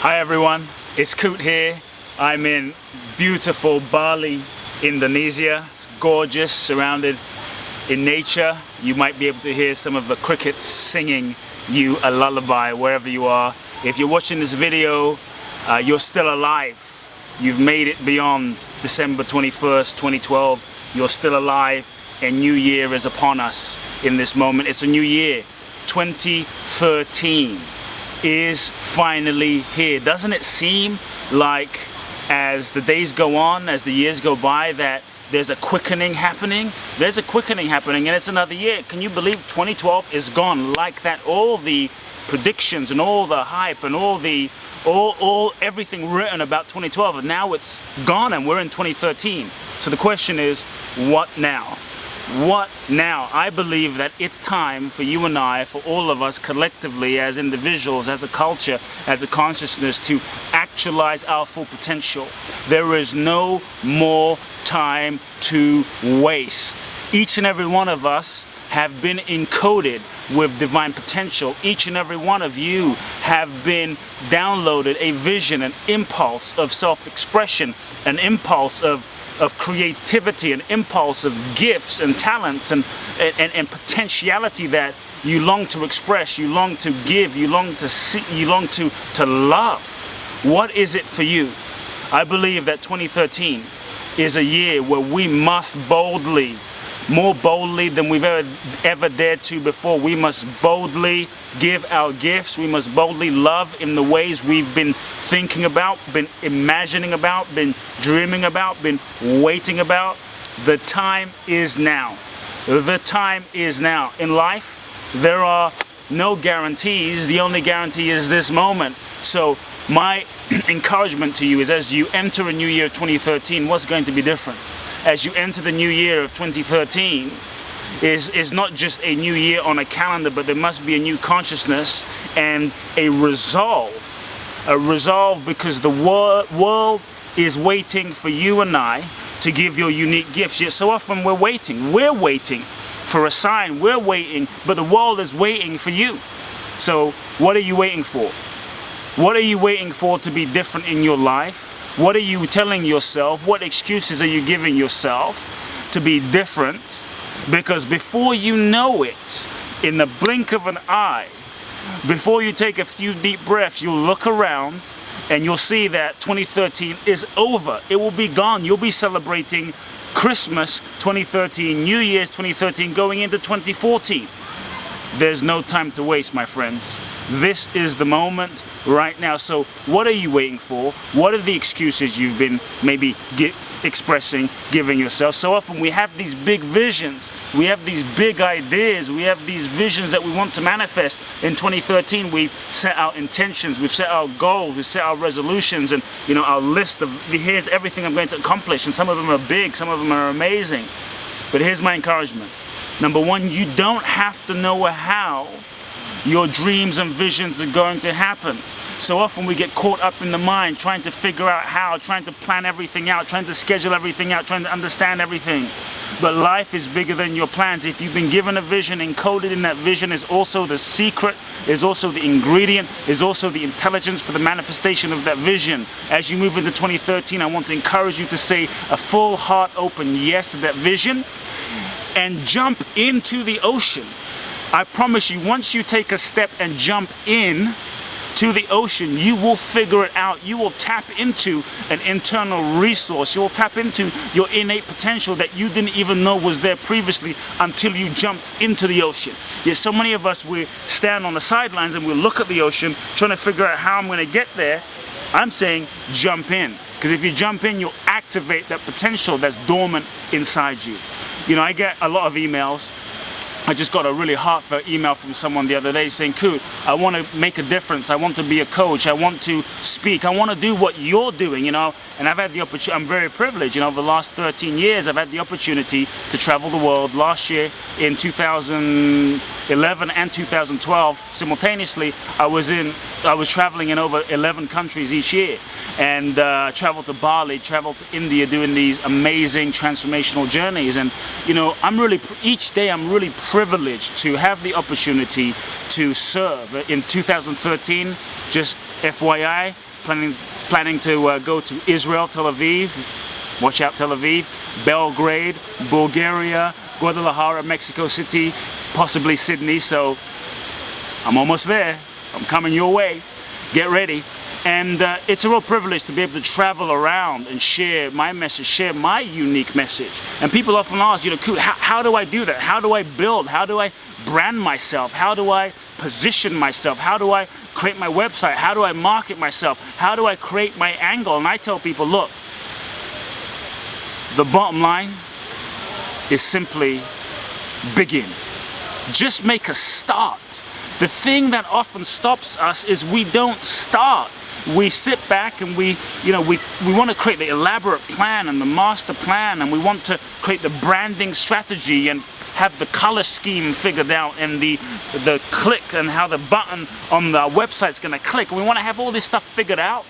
Hi everyone, it's Kute here. I'm in beautiful Bali, Indonesia. It's gorgeous, surrounded in nature. You might be able to hear some of the crickets singing you a lullaby wherever you are. If you're watching this video, you're still alive. You've made it beyond December 21st, 2012. You're still alive, and New Year is upon us in this moment. It's a new year. 2013 is finally here. Doesn't it seem like as the days go on, as the years go by, that there's a quickening happening? There's a quickening happening, and it's another year. Can you believe 2012 is gone like that? All the predictions and all the hype and all everything written about 2012, and now it's gone and we're in 2013. So the question is, what now? What now? I believe that it's time for you and I, for all of us collectively as individuals, as a culture, as a consciousness, to actualize our full potential. There is no more time to waste. Each and every one of us have been encoded with divine potential. Each and every one of you have been downloaded a vision, an impulse of self-expression, an impulse of creativity, an impulse of gifts and talents and potentiality that you long to express, you long to give, you long to see, you long to love. What is it for you? I believe that 2013 is a year where we must boldly, more boldly than we've ever dared to before, we must boldly give our gifts. We must boldly love in the ways we've been thinking about, been imagining about, been dreaming about, been waiting about. The time is now. The time is now. In life, there are no guarantees. The only guarantee is this moment. So my encouragement to you is, as you enter a new year of 2013, what's going to be different? As you enter the new year of 2013, is not just a new year on a calendar, but there must be a new consciousness and a resolve. A resolve, because the world is waiting for you and I to give your unique gifts. Yet so often we're waiting. We're waiting for a sign. We're waiting, but the world is waiting for you. So what are you waiting for? What are you waiting for to be different in your life? What are you telling yourself? What excuses are you giving yourself to be different? Because before you know it, in the blink of an eye, before you take a few deep breaths, you'll look around and you'll see that 2013 is over. It will be gone. You'll be celebrating Christmas 2013, New Year's 2013, going into 2014. There's no time to waste, my friends. This is the moment right now. So what are you waiting for? What are the excuses you've been maybe expressing, giving yourself? So often we have these big visions, we have these big ideas, we have these visions that we want to manifest. In 2013, we've set our intentions, we've set our goals, we've set our resolutions, and our list of here's everything I'm going to accomplish. And some of them are big, some of them are amazing. But here's my encouragement. Number one, you don't have to know how your dreams and visions are going to happen. So often we get caught up in the mind, trying to figure out how, trying to plan everything out, trying to schedule everything out, trying to understand everything. But life is bigger than your plans. If you've been given a vision, encoded in that vision is also the secret, is also the ingredient, is also the intelligence for the manifestation of that vision. As you move into 2013, I want to encourage you to say a full heart open yes to that vision and jump into the ocean. I promise you, once you take a step and jump in to the ocean, you will figure it out. You will tap into an internal resource. You will tap into your innate potential that you didn't even know was there previously until you jumped into the ocean. Yet so many of us, we stand on the sidelines and we look at the ocean trying to figure out how I'm going to get there. I'm saying jump in. Because if you jump in, you'll activate that potential that's dormant inside you. I get a lot of emails. I just got a really heartfelt email from someone the other day saying, Kute, I want to make a difference. I want to be a coach. I want to speak. I want to do what you're doing, And I've had the opportunity, I'm very privileged, over the last 13 years, I've had the opportunity to travel the world. Last year, in 2011 and 2012, simultaneously, I was traveling in over 11 countries each year. And traveled to Bali, traveled to India, doing these amazing transformational journeys. And each day I'm really privileged to have the opportunity to serve. In 2013, just FYI, planning to go to Israel, Tel Aviv. Watch out, Tel Aviv, Belgrade, Bulgaria, Guadalajara, Mexico City, possibly Sydney. So I'm almost there. I'm coming your way. Get ready. And it's a real privilege to be able to travel around and share my message, share my unique message. And people often ask, Kute, how do I do that? How do I build? How do I brand myself? How do I position myself? How do I create my website? How do I market myself? How do I create my angle? And I tell people, look, the bottom line is simply begin. Just make a start. The thing that often stops us is we don't start. We sit back and we want to create the elaborate plan and the master plan, and we want to create the branding strategy and have the color scheme figured out and the click and how the button on the website's going to click. We want to have all this stuff figured out.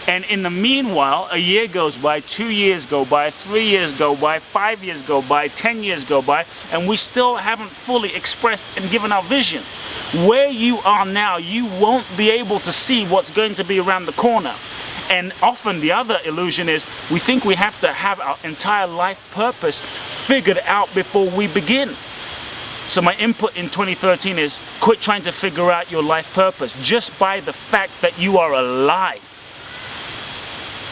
And in the meanwhile, a year goes by, 2 years go by, 3 years go by, 5 years go by, 10 years go by, and we still haven't fully expressed and given our vision. Where you are now, you won't be able to see what's going to be around the corner. And often the other illusion is we think we have to have our entire life purpose figured out before we begin. So my input in 2013 is quit trying to figure out your life purpose. Just by the fact that you are alive,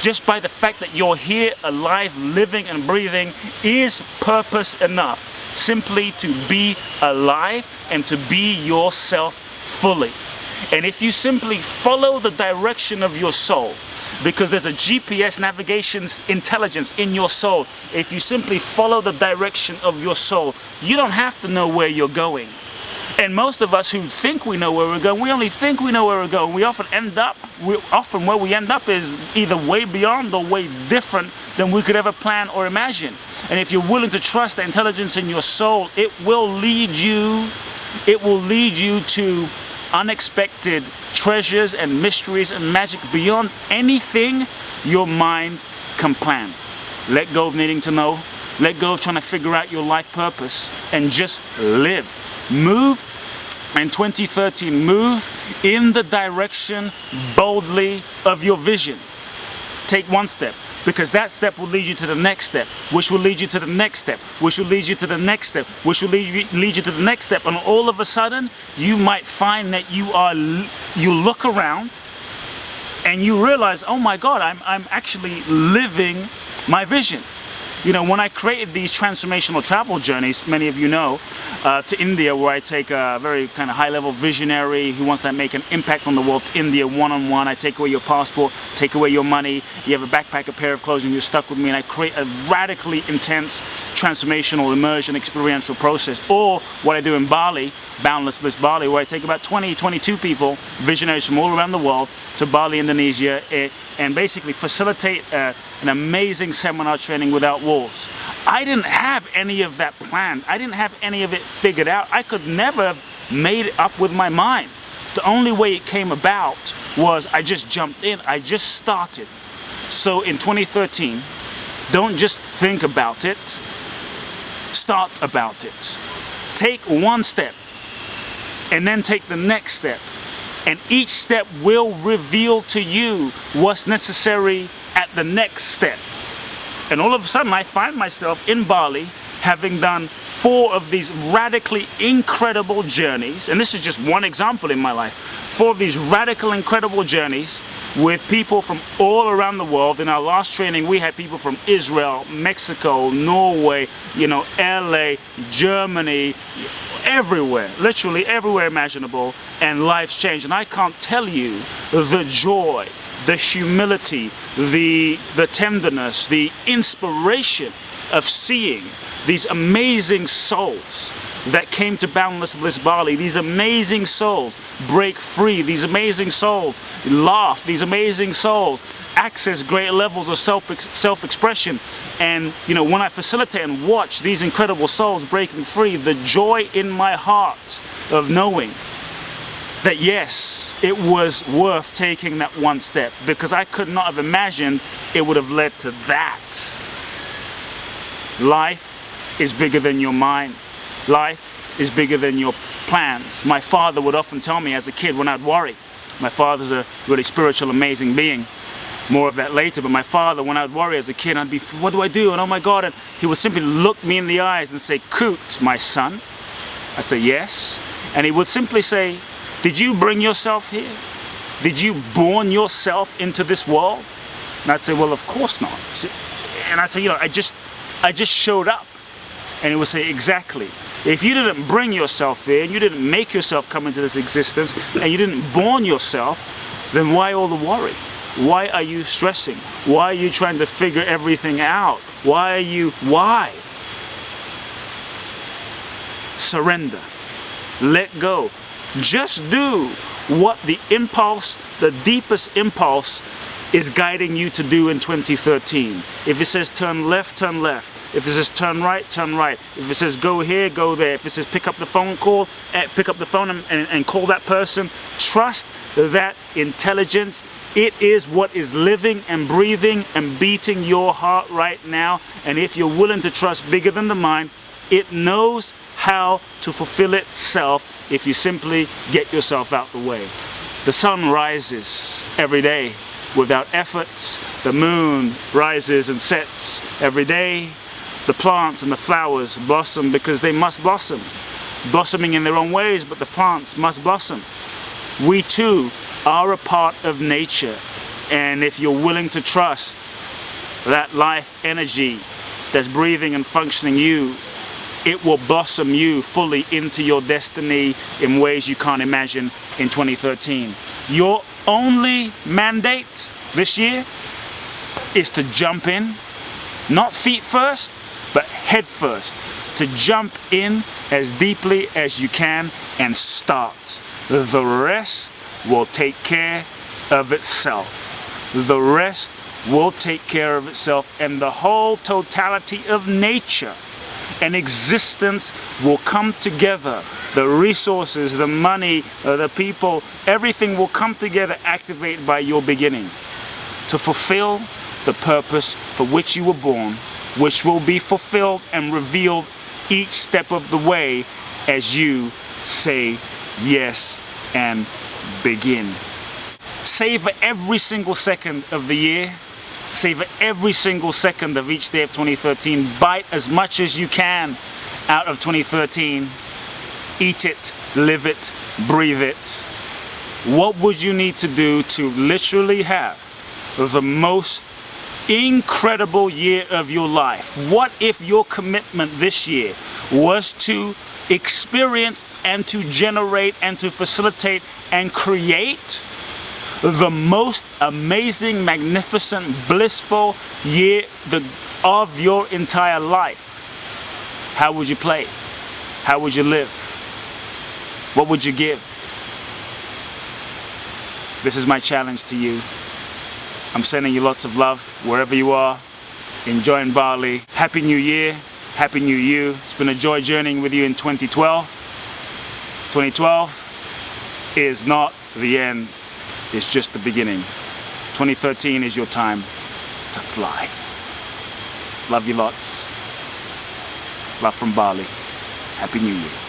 just by the fact that you're here, alive, living and breathing is purpose enough. Simply to be alive and to be yourself fully. And if you simply follow the direction of your soul, because there's a GPS navigation intelligence in your soul, if you simply follow the direction of your soul, you don't have to know where you're going. And most of us who think we know where we're going, we only think we know where we're going. We often where we end up is either way beyond or way different than we could ever plan or imagine. And if you're willing to trust the intelligence in your soul, it will lead you to unexpected treasures and mysteries and magic beyond anything your mind can plan. Let go of needing to know. Let go of trying to figure out your life purpose and just live. Move in 2013, move in the direction boldly of your vision. Take one step, because that step will lead you to the next step, which will lead you to the next step, which will lead you to the next step, which will lead you to the next step. And all of a sudden, you might find that you look around and you realize, oh my God, I'm actually living my vision. When I created these transformational travel journeys, many of you know, to India, where I take a very kind of high-level visionary who wants to make an impact on the world to India one-on-one. I take away your passport, take away your money, you have a backpack, a pair of clothes, and you're stuck with me, and I create a radically intense transformational immersion experiential process. Or what I do in Bali, Boundless Bliss Bali, where I take about 22 people, visionaries from all around the world, to Bali, Indonesia, and basically facilitate an amazing seminar training without walls. I didn't have any of that planned. I didn't have any of it figured out. I could never have made it up with my mind. The only way it came about was I just jumped in. I just started. So in 2013, don't just think about it. Start about it. Take one step and then take the next step. And each step will reveal to you what's necessary at the next step. And all of a sudden I find myself in Bali having done 4 of these radically incredible journeys. And this is just one example in my life. 4 of these radical, incredible journeys with people from all around the world. In our last training, we had people from Israel, Mexico, Norway, LA, Germany, everywhere, literally everywhere imaginable, and lives changed. And I can't tell you the joy, the humility, the tenderness, the inspiration of seeing these amazing souls that came to Boundless Bliss Bali, these amazing souls break free, these amazing souls laugh, these amazing souls access great levels of self-expression. And when I facilitate and watch these incredible souls breaking free, the joy in my heart of knowing that yes, it was worth taking that one step, because I could not have imagined it would have led to that. Life is bigger than your mind. Life is bigger than your plans. My father would often tell me as a kid when I'd worry, My father's a really spiritual, amazing being. More of that later, but my father, when I'd worry as a kid, I'd be, what do I do? And oh my God, and he would simply look me in the eyes and say, Kute, my son. I say, yes. And he would simply say, did you bring yourself here? Did you born yourself into this world? And I'd say, well, of course not. And I'd say, you know, I just showed up. And he would say, exactly. If you didn't bring yourself there, and you didn't make yourself come into this existence, and you didn't born yourself, then why all the worry? Why are you stressing? Why are you trying to figure everything out? Why? Surrender. Let go. Just do what the impulse, the deepest impulse, is guiding you to do in 2013. If it says turn left, turn left. If it says turn right, turn right. If it says go here, go there. If it says pick up the phone and call that person, trust that intelligence. It is what is living and breathing and beating your heart right now. And if you're willing to trust bigger than the mind, it knows how to fulfill itself if you simply get yourself out the way. The sun rises every day without effort. The moon rises and sets every day. The plants and the flowers blossom because they must blossom. Blossoming in their own ways, but the plants must blossom. We too are a part of nature, and if you're willing to trust that life energy that's breathing and functioning you, it will blossom you fully into your destiny in ways you can't imagine in 2013. Your only mandate this year is to jump in, not feet first, but head first, to jump in as deeply as you can and start. The rest will take care of itself. The rest will take care of itself, and the whole totality of nature and existence will come together. The resources, the money, the people, everything will come together, activated by your beginning to fulfill the purpose for which you were born, which will be fulfilled and revealed each step of the way as you say yes and begin. Savor every single second of the year. Savor every single second of each day of 2013. Bite as much as you can out of 2013. Eat it, live it, breathe it. What would you need to do to literally have the most incredible year of your life? What if your commitment this year was to experience and to generate and to facilitate and create the most amazing, magnificent, blissful year of your entire life? How would you play? How would you live? What would you give? This is my challenge to you. I'm sending you lots of love wherever you are. Enjoying Bali. Happy New Year. Happy New You. It's been a joy journeying with you in 2012. 2012 is not the end. It's just the beginning. 2013 is your time to fly. Love you lots. Love from Bali. Happy New Year.